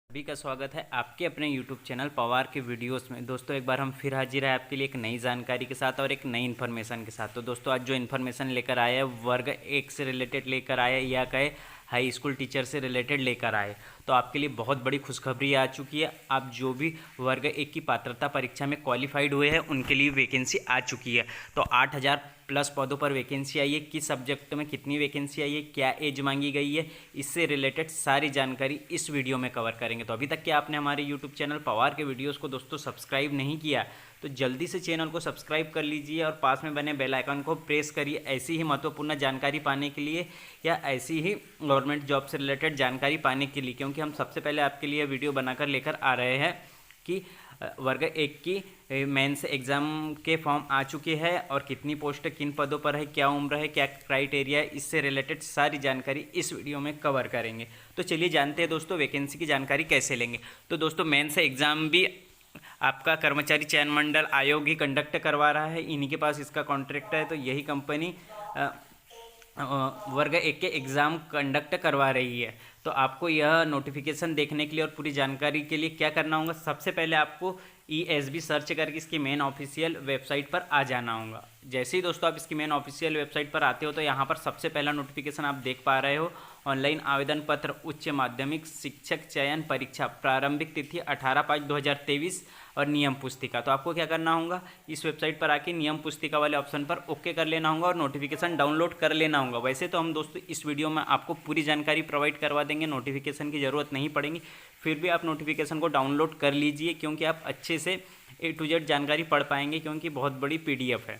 सभी का स्वागत है आपके अपने YouTube चैनल पवार के वीडियोस में। दोस्तों एक बार हम फिर हाजिर है आपके लिए एक नई जानकारी के साथ और एक नई इन्फॉर्मेशन के साथ। तो दोस्तों आज जो इन्फॉर्मेशन लेकर आए हैं वर्ग 1 से रिलेटेड लेकर आए या कहे हाई स्कूल टीचर से रिलेटेड लेकर आए, तो आपके लिए बहुत बड़ी खुशखबरी आ चुकी है। आप जो भी वर्ग 1 की पात्रता परीक्षा में क्वालिफाइड हुए हैं उनके लिए वैकेंसी आ चुकी है। तो 8,000 प्लस पदों पर वैकेंसी आई है। किस सब्जेक्ट में कितनी वैकेंसी आई है, क्या एज मांगी गई है, इससे रिलेटेड सारी जानकारी इस वीडियो में कवर करेंगे। तो अभी तक क्या आपने हमारे यूट्यूब चैनल पवार के वीडियोस को दोस्तों सब्सक्राइब नहीं किया तो जल्दी से चैनल को सब्सक्राइब कर लीजिए और पास में बने बेल आइकन को प्रेस करिए ऐसी ही महत्वपूर्ण जानकारी पाने के लिए या ऐसी ही गवर्नमेंट जॉब से रिलेटेड जानकारी पाने के लिए, क्योंकि हम सबसे पहले आपके लिए वीडियो बनाकर लेकर आ रहे हैं कि वर्ग 1 की मेंस एग्ज़ाम के फॉर्म आ चुके हैं और कितनी पोस्ट किन पदों पर है, क्या उम्र है, क्या क्राइटेरिया है, इससे रिलेटेड सारी जानकारी इस वीडियो में कवर करेंगे। तो चलिए जानते हैं दोस्तों वैकेंसी की जानकारी कैसे लेंगे। तो दोस्तों मेंस एग्ज़ाम भी आपका कर्मचारी चयन मंडल आयोग ही कंडक्ट करवा रहा है, इन्हीं के पास इसका कॉन्ट्रैक्ट है। तो यही कंपनी वर्ग 1 के एग्ज़ाम कंडक्ट करवा रही है। तो आपको यह नोटिफिकेशन देखने के लिए और पूरी जानकारी के लिए क्या करना होगा, सबसे पहले आपको ESB सर्च करके इसकी मेन ऑफिशियल वेबसाइट पर आ जाना होगा। जैसे ही दोस्तों आप इसकी मेन ऑफिशियल वेबसाइट पर आते हो तो यहाँ पर सबसे पहला नोटिफिकेशन आप देख पा रहे हो, ऑनलाइन आवेदन पत्र उच्च माध्यमिक शिक्षक चयन परीक्षा प्रारंभिक तिथि 18/5/2023 और नियम पुस्तिका। तो आपको क्या करना होगा, इस वेबसाइट पर आके नियम पुस्तिका वाले ऑप्शन पर ओके कर लेना होगा और नोटिफिकेशन डाउनलोड कर लेना होगा। वैसे तो हम दोस्तों इस वीडियो में आपको पूरी जानकारी प्रोवाइड करवा देंगे, नोटिफिकेशन की ज़रूरत नहीं पड़ेगी, फिर भी आप नोटिफिकेशन को डाउनलोड कर लीजिए क्योंकि आप अच्छे से A to Z जानकारी पढ़ पाएंगे, क्योंकि बहुत बड़ी PDF है।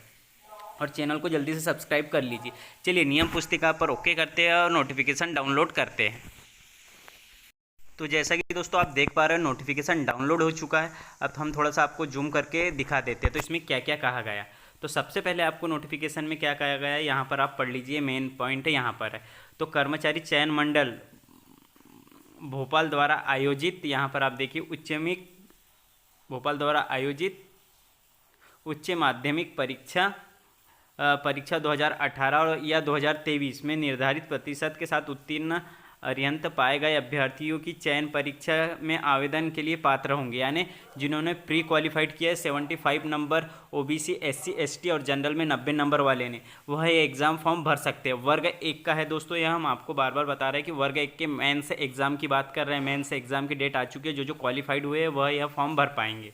और चैनल को जल्दी से सब्सक्राइब कर लीजिए। चलिए नियम पुस्तिका पर ओके करते हैं और नोटिफिकेशन डाउनलोड करते हैं। तो जैसा कि दोस्तों आप देख पा रहे हैं नोटिफिकेशन डाउनलोड हो चुका है। अब हम थोड़ा सा आपको जूम करके दिखा देते हैं तो इसमें क्या क्या कहा गया। तो सबसे पहले आपको नोटिफिकेशन में क्या कहा गया है यहाँ पर आप पढ़ लीजिए, मेन पॉइंट है यहाँ पर है। तो कर्मचारी चयन मंडल भोपाल द्वारा आयोजित, यहाँ पर आप देखिए भोपाल द्वारा आयोजित उच्च माध्यमिक परीक्षा 2018 या 2023 में निर्धारित प्रतिशत के साथ उत्तीर्ण अर्हंत पाए गए अभ्यर्थियों की चयन परीक्षा में आवेदन के लिए पात्र होंगे। यानी जिन्होंने प्री क्वालिफाइड किया है 75 नंबर, OBC SC ST और जनरल में 90 नंबर वाले ने, वह एग्ज़ाम फॉर्म भर सकते हैं। वर्ग 1 का है दोस्तों, यह हम आपको बार बार बता रहे हैं कि वर्ग 1 के मेंस एग्ज़ाम की बात कर रहे हैं। मेंस एग्ज़ाम की डेट आ चुकी है, जो क्वालिफाइड हुए हैं वह यह फॉर्म भर पाएंगे।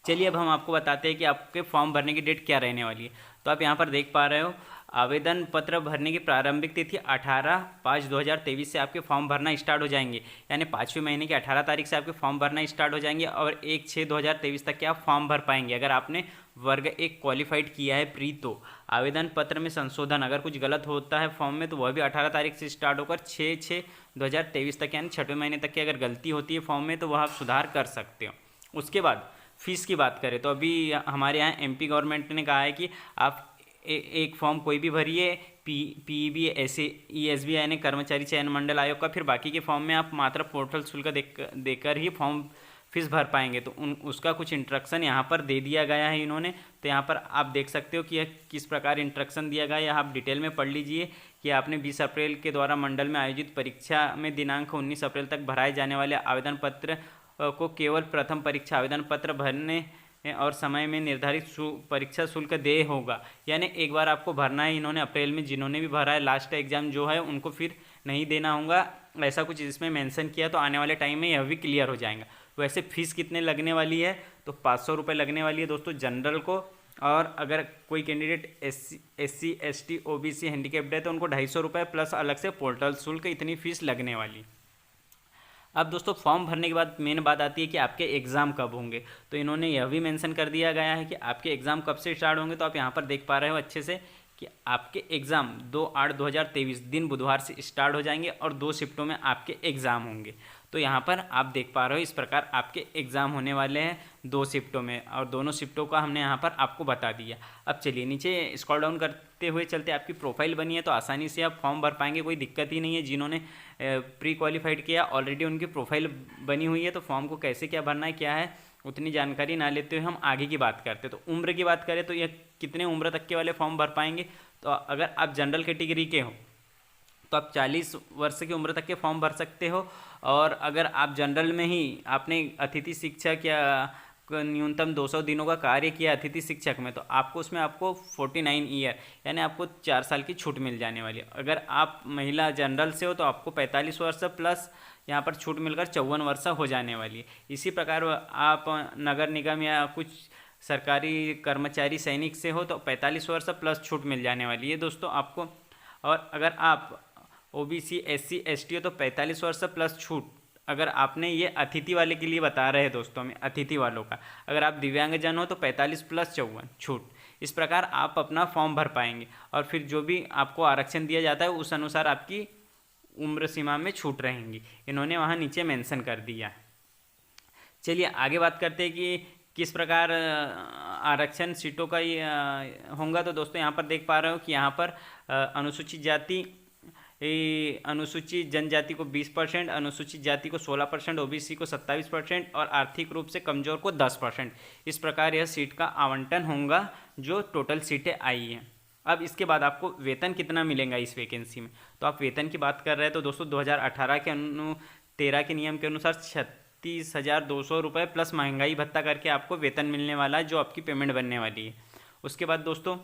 चलिए अब हम आपको बताते हैं कि आपके फॉर्म भरने की डेट क्या रहने वाली है। तो आप यहाँ पर देख पा रहे हो आवेदन पत्र भरने की प्रारंभिक तिथि 18/5/2023 से आपके फॉर्म भरना स्टार्ट हो जाएंगे। यानी 5वें महीने की 18 तारीख से आपके फॉर्म भरना स्टार्ट हो जाएंगे और 1/6/2023 तक के आप फॉर्म भर पाएंगे। अगर आपने वर्ग 1 क्वालिफाइड किया है प्री, तो आवेदन पत्र में संशोधन अगर कुछ गलत होता है फॉर्म में तो वह भी 18 तारीख से स्टार्ट होकर 6/6/2023 तक, यानी 6वें महीने तक की अगर गलती होती है फॉर्म में तो वह आप सुधार कर सकते हो। उसके बाद फीस की बात करें तो अभी हमारे यहाँ MP गवर्नमेंट ने कहा है कि आप एक फॉर्म कोई भी भरिए, PEB ESB यानी कर्मचारी चयन मंडल आयोग का, फिर बाकी के फॉर्म में आप मात्र पोर्टल शुल्क देकर ही फॉर्म फीस भर पाएंगे। तो उसका कुछ इंस्ट्रक्शन यहाँ पर दे दिया गया है इन्होंने। तो यहाँ पर आप देख सकते हो कि यह किस प्रकार इंस्ट्रक्शन दिया गया है, आप डिटेल में पढ़ लीजिए कि आपने 20 अप्रैल के द्वारा मंडल में आयोजित परीक्षा में दिनांक 19 अप्रैल तक भराए जाने वाले आवेदन पत्र को केवल प्रथम परीक्षा आवेदन पत्र भरने और समय में निर्धारित परीक्षा शुल्क दे होगा। यानी एक बार आपको भरना है, इन्होंने अप्रैल में जिन्होंने भी भरा है लास्ट एग्ज़ाम जो है उनको फिर नहीं देना होगा, ऐसा कुछ इसमें मेंशन किया। तो आने वाले टाइम में यह भी क्लियर हो जाएगा। वैसे फीस कितने लगने वाली है, तो 500 रुपये लगने वाली है दोस्तों जनरल को, और अगर कोई candidate SC ST OBC handicapped है तो उनको 250 रुपये प्लस अलग से पोर्टल शुल्क, इतनी फीस लगने वाली। अब दोस्तों फॉर्म भरने के बाद मेन बात आती है कि आपके एग्ज़ाम कब होंगे। तो इन्होंने यह भी मेंशन कर दिया गया है कि आपके एग्ज़ाम कब से स्टार्ट होंगे। तो आप यहाँ पर देख पा रहे हो अच्छे से कि आपके एग्ज़ाम 2/8/2023 दिन बुधवार से स्टार्ट हो जाएंगे और 2 शिफ्टों में आपके एग्ज़ाम होंगे। तो यहाँ पर आप देख पा रहे हो इस प्रकार आपके एग्ज़ाम होने वाले हैं 2 शिफ्टों में, और दोनों शिफ्टों का हमने यहाँ पर आपको बता दिया। अब चलिए नीचे स्क्रॉल डाउन करते हुए चलते, आपकी प्रोफाइल बनी है तो आसानी से आप फॉर्म भर पाएंगे, कोई दिक्कत ही नहीं है। जिन्होंने प्री क्वालिफाइड किया ऑलरेडी उनकी प्रोफाइल बनी हुई है, तो फॉर्म को कैसे क्या भरना है क्या है उतनी जानकारी ना लेते हुए हम आगे की बात करते हैं। तो उम्र की बात करें तो यह कितने उम्र तक के वाले फॉर्म भर पाएंगे। तो अगर आप जनरल कैटेगरी के हो तो आप 40 वर्ष की उम्र तक के फॉर्म भर सकते हो, और अगर आप जनरल में ही आपने अतिथि शिक्षक या न्यूनतम 200 दिनों का कार्य किया अतिथि शिक्षक में, तो आपको उसमें आपको 49 ईयर यानी आपको 4 साल की छूट मिल जाने वाली है। अगर आप महिला जनरल से हो तो आपको 45 वर्ष प्लस यहाँ पर छूट मिलकर 54 वर्ष हो जाने वाली है। इसी प्रकार आप नगर निगम या कुछ सरकारी कर्मचारी सैनिक से हो तो 45 वर्ष प्लस छूट मिल जाने वाली है दोस्तों आपको। और अगर आप ओबीसी SC ST हो तो 45 वर्ष प्लस छूट। अगर आपने ये अतिथि वाले के लिए बता रहे हैं दोस्तों में, अतिथि वालों का। अगर आप दिव्यांगजन हो तो 45 प्लस 54 छूट। इस प्रकार आप अपना फॉर्म भर पाएंगे और फिर जो भी आपको आरक्षण दिया जाता है उस अनुसार आपकी उम्र सीमा में छूट रहेंगी। इन्होंने वहाँ नीचे मेंशन कर दिया। चलिए आगे बात करते हैं कि किस प्रकार आरक्षण सीटों का होगा। तो दोस्तों यहाँ पर देख पा रहे हो कि यहाँ पर अनुसूचित जाति अनुसूचित जनजाति को 20%, अनुसूचित जाति को 16%, ओबीसी को 27% और आर्थिक रूप से कमजोर को 10%। इस प्रकार यह सीट का आवंटन होगा जो टोटल सीटें आई हैं। अब इसके बाद आपको वेतन कितना मिलेगा इस वैकेंसी में। तो आप वेतन की बात कर रहे हैं तो दोस्तों 2018 के 13 के नियम के अनुसार 36,200 रुपये प्लस महंगाई भत्ता करके आपको वेतन मिलने वाला है, जो आपकी पेमेंट बनने वाली है। उसके बाद दोस्तों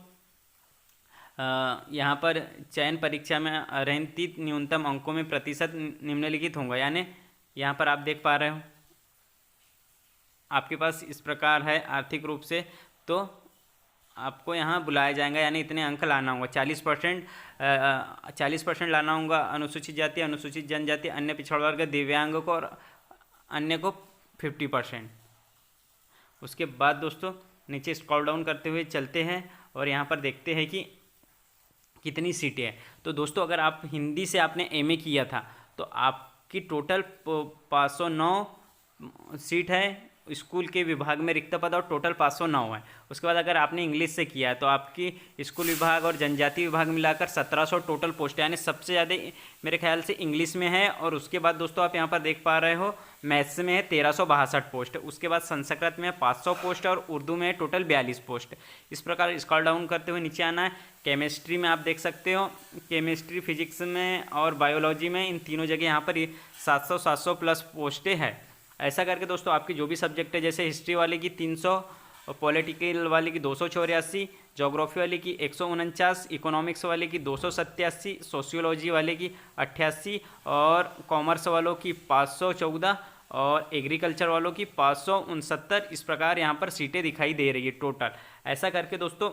यहाँ पर चयन परीक्षा में अर्हतीत न्यूनतम अंकों में प्रतिशत निम्नलिखित होगा। यानी यहाँ पर आप देख पा रहे हो आपके पास इस प्रकार है आर्थिक रूप से, तो आपको यहाँ बुलाया जाएगा यानी इतने अंक लाना होगा। 40% लाना होगा अनुसूचित जाति, अनुसूचित जनजाति, अन्य पिछड़ा वर्ग, दिव्यांग को और अन्य को 50%। उसके बाद दोस्तों नीचे स्क्रॉल डाउन करते हुए चलते हैं और यहाँ पर देखते हैं कि कितनी सीटें हैं। तो दोस्तों अगर आप हिंदी से आपने MA किया था तो आपकी टोटल 509 सीट है। स्कूल के विभाग में रिक्त पद और टोटल 509 है। उसके बाद अगर आपने इंग्लिश से किया है तो आपकी स्कूल विभाग और जनजाति विभाग मिलाकर 1700 टोटल पोस्ट है, यानी सबसे ज़्यादा मेरे ख्याल से इंग्लिश में है। और उसके बाद दोस्तों आप यहाँ पर देख पा रहे हो मैथ्स में है 1362 पोस्ट। उसके बाद संस्कृत में 500 पोस्ट और उर्दू में टोटल 42 पोस्ट। इस प्रकार स्क्रॉल डाउन करते हुए नीचे आना है। केमिस्ट्री में आप देख सकते हो, केमिस्ट्री, फिजिक्स में और बायोलॉजी में, इन तीनों जगह यहाँ पर 700 प्लस पोस्टें हैं। ऐसा करके दोस्तों आपकी जो भी सब्जेक्ट है, जैसे हिस्ट्री वाले की 300, पॉलिटिकल वाले की 284, जोग्राफी वाले की 149, इकोनॉमिक्स वाले की 287, सोशियोलॉजी वाले की 88 और कॉमर्स वालों की 514 और एग्रीकल्चर वालों की 569। इस प्रकार यहाँ पर सीटें दिखाई दे रही है टोटल। ऐसा करके दोस्तों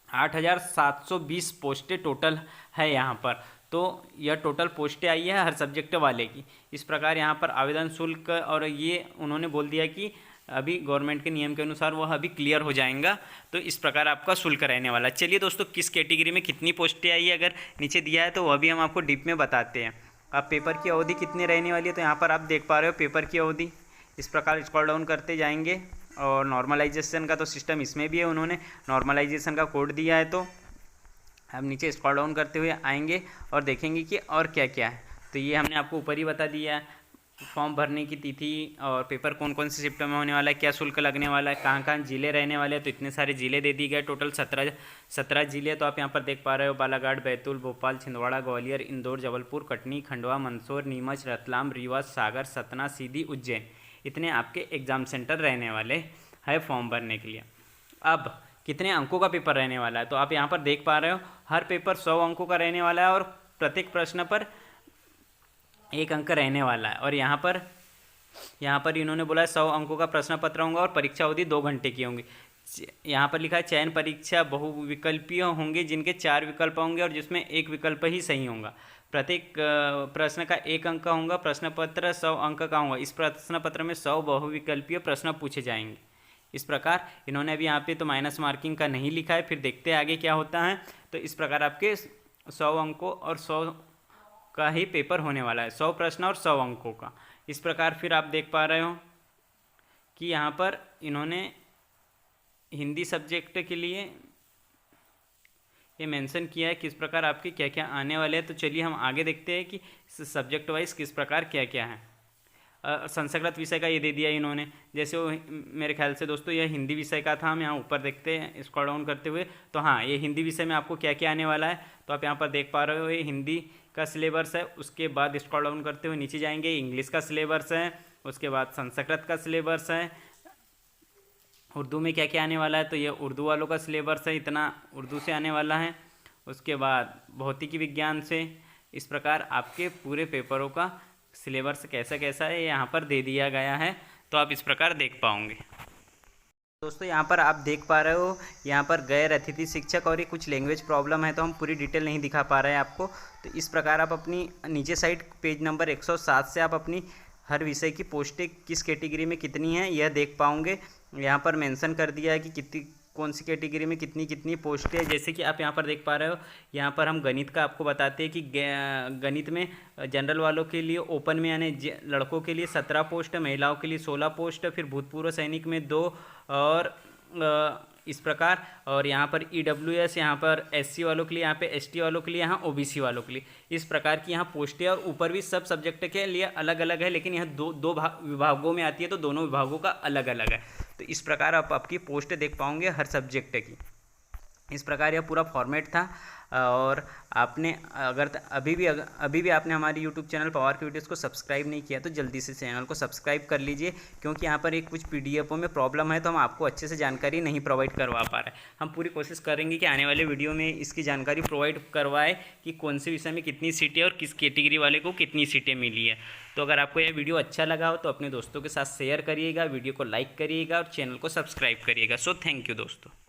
8720 पोस्टें टोटल है यहाँ पर। तो यह टोटल पोस्टें आई है हर सब्जेक्ट वाले की। इस प्रकार यहाँ पर आवेदन शुल्क, और ये उन्होंने बोल दिया कि अभी गवर्नमेंट के नियम के अनुसार वह अभी क्लियर हो जाएगा, तो इस प्रकार आपका शुल्क रहने वाला। चलिए दोस्तों किस कैटेगरी में कितनी पोस्टें आई है अगर नीचे दिया है तो वह भी हम आपको डीप में बताते हैं। अब पेपर की अवधि कितनी रहने वाली है तो यहाँ पर आप देख पा रहे हो पेपर की अवधि। इस प्रकार स्क्रॉल डाउन करते जाएंगे और नॉर्मलाइजेशन का तो सिस्टम इसमें भी है, उन्होंने नॉर्मलाइजेशन का कोड दिया है। तो अब नीचे स्क्रॉल डाउन करते हुए आएंगे और देखेंगे कि और क्या क्या है। तो ये हमने आपको ऊपर ही बता दिया है, फॉर्म भरने की तिथि और पेपर कौन कौन से शिफ्ट में होने वाला है, क्या शुल्क लगने वाला है, कहाँ कहाँ जिले रहने वाले हैं। तो इतने सारे जिले दे दिए गए, टोटल 17 जिले। तो आप यहाँ पर देख पा रहे हो बालाघाट, बैतूल, भोपाल, छिंदवाड़ा, ग्वालियर, इंदौर, जबलपुर, कटनी, खंडवा, मंदसौर, नीमच, रतलाम, रीवा, सागर, सतना, सीधी, उज्जैन। इतने आपके एग्ज़ाम सेंटर रहने वाले हैं फॉर्म भरने के लिए। अब कितने अंकों का पेपर रहने वाला है तो आप यहाँ पर देख पा रहे हो हर पेपर 100 अंकों का रहने वाला है और प्रत्येक प्रश्न पर 1 अंक रहने वाला है। और यहाँ पर इन्होंने बोला है 100 अंकों का प्रश्न पत्र होगा और परीक्षा अवधि 2 घंटे की होंगी। यहाँ पर लिखा है चयन परीक्षा बहुविकल्पीय होंगे जिनके 4 विकल्प होंगे और जिसमें 1 विकल्प ही सही होगा। प्रत्येक प्रश्न का 1 अंक होगा। प्रश्न पत्र 100 अंक का होगा। इस प्रश्न पत्र में 100 बहुविकल्पीय प्रश्न पूछे जाएंगे। इस प्रकार इन्होंने अभी यहाँ पे तो माइनस मार्किंग का नहीं लिखा है, फिर देखते हैं आगे क्या होता है। तो इस प्रकार आपके 100 अंकों और 100 का ही पेपर होने वाला है, 100 प्रश्न और 100 अंकों का। इस प्रकार फिर आप देख पा रहे हो कि यहाँ पर इन्होंने हिंदी सब्जेक्ट के लिए ये मेंशन किया है किस प्रकार आपके क्या क्या आने वाले हैं। तो चलिए हम आगे देखते हैं कि सब्जेक्ट वाइज किस प्रकार क्या क्या है। संस्कृत विषय का ये दे दिया इन्होंने। जैसे वो मेरे ख्याल से दोस्तों यह हिंदी विषय का था, हम यहाँ ऊपर देखते हैं स्क्रॉल डाउन करते हुए, तो हाँ ये हिंदी विषय में आपको क्या क्या आने वाला है, तो आप यहाँ पर देख पा रहे हो ये हिंदी का सिलेबस है। उसके बाद स्क्रॉल डाउन करते हुए नीचे जाएंगे, इंग्लिश का सिलेबस है, उसके बाद संस्कृत का सिलेबस है, उर्दू में क्या क्या आने वाला है, तो ये उर्दू वालों का सिलेबस है, इतना उर्दू से आने वाला है। उसके बाद भौतिकी विज्ञान से, इस प्रकार आपके पूरे पेपरों का सिलेबस कैसा कैसा है यहाँ पर दे दिया गया है, तो आप इस प्रकार देख पाओगे। दोस्तों यहाँ पर आप देख पा रहे हो, यहाँ पर गैर अतिथि शिक्षक और ये कुछ लैंग्वेज प्रॉब्लम है, तो हम पूरी डिटेल नहीं दिखा पा रहे हैं आपको। तो इस प्रकार आप अपनी नीचे साइड पेज नंबर 107 से आप अपनी हर विषय की पोस्टें किस कैटेगरी में कितनी हैं यह देख पाओगे। यहाँ पर मेंशन कर दिया है कि कितनी कौन सी कैटेगरी में कितनी कितनी पोस्टें हैं। जैसे कि आप यहाँ पर देख पा रहे हो, यहाँ पर हम गणित का आपको बताते हैं कि गणित में जनरल वालों के लिए ओपन में यानी लड़कों के लिए 17 पोस्ट, महिलाओं के लिए 16 पोस्ट, फिर भूतपूर्व सैनिक में 2 और इस प्रकार। और यहाँ पर EWS, यहाँ पर SC वालों के लिए, यहाँ पे ST वालों के लिए, यहाँ OBC वालों के लिए, इस प्रकार की यहाँ पोस्टें। और ऊपर भी सब सब्जेक्ट के लिए अलग अलग है, लेकिन यहाँ दो विभागों में आती है, तो दोनों विभागों का अलग अलग है। तो इस प्रकार आप आपकी पोस्ट देख पाओगे हर सब्जेक्ट की। इस प्रकार यह पूरा फॉर्मेट था। और आपने अगर अभी भी आपने हमारी यूट्यूब चैनल पवार की वीडियोज़ को सब्सक्राइब नहीं किया तो जल्दी से चैनल को सब्सक्राइब कर लीजिए, क्योंकि यहाँ पर एक कुछ PDFों में प्रॉब्लम है, तो हम आपको अच्छे से जानकारी नहीं प्रोवाइड करवा पा रहे हैं। हम पूरी कोशिश करेंगे कि आने वाले वीडियो में इसकी जानकारी प्रोवाइड करवाए कि कौन से विषय में कितनी सीटें और किस कैटेगरी वाले को कितनी सीटें मिली है। तो अगर आपको यह वीडियो अच्छा लगा हो तो अपने दोस्तों के साथ शेयर करिएगा, वीडियो को लाइक करिएगा और चैनल को सब्सक्राइब करिएगा। सो थैंक यू दोस्तों।